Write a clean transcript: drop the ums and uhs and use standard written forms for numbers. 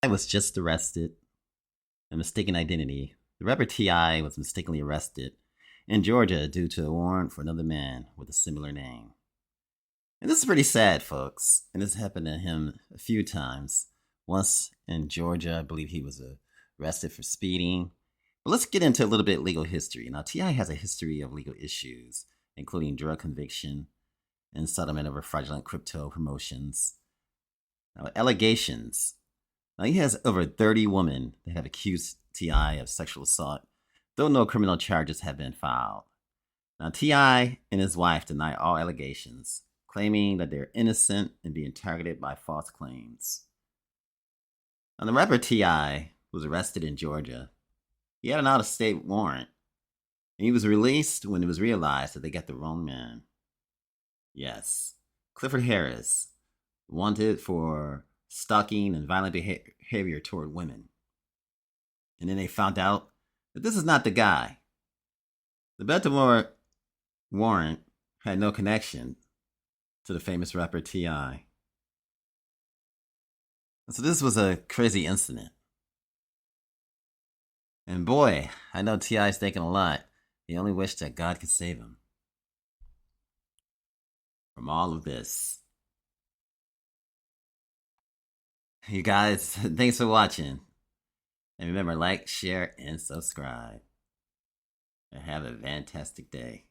I was just arrested. A mistaken identity. The rapper T.I. was mistakenly arrested in Georgia due to a warrant for another man with a similar name. And this is pretty sad, folks. And this happened to him a few times. Once in Georgia, I believe he was arrested for speeding. But let's get into a little bit legal history. Now, T.I. has a history of legal issues, including drug conviction and settlement over fraudulent crypto promotions. Now, allegations. Now, he has over 30 women that have accused T.I. of sexual assault, though no criminal charges have been filed. Now, T.I. and his wife deny all allegations, claiming that they're innocent and being targeted by false claims. Now, the rapper T.I. was arrested in Georgia. He had an out-of-state warrant, and he was released when it was realized that they got the wrong man. Yes, Clifford Harris, wanted for stalking and violent behavior toward women. And then they found out that this is not the guy. The Baltimore warrant had no connection to the famous rapper T.I. So this was a crazy incident. And boy, I know T.I.'s thinking a lot. He only wished that God could save him from all of this. You guys, thanks for watching. And remember, like, share, and subscribe. And have a fantastic day.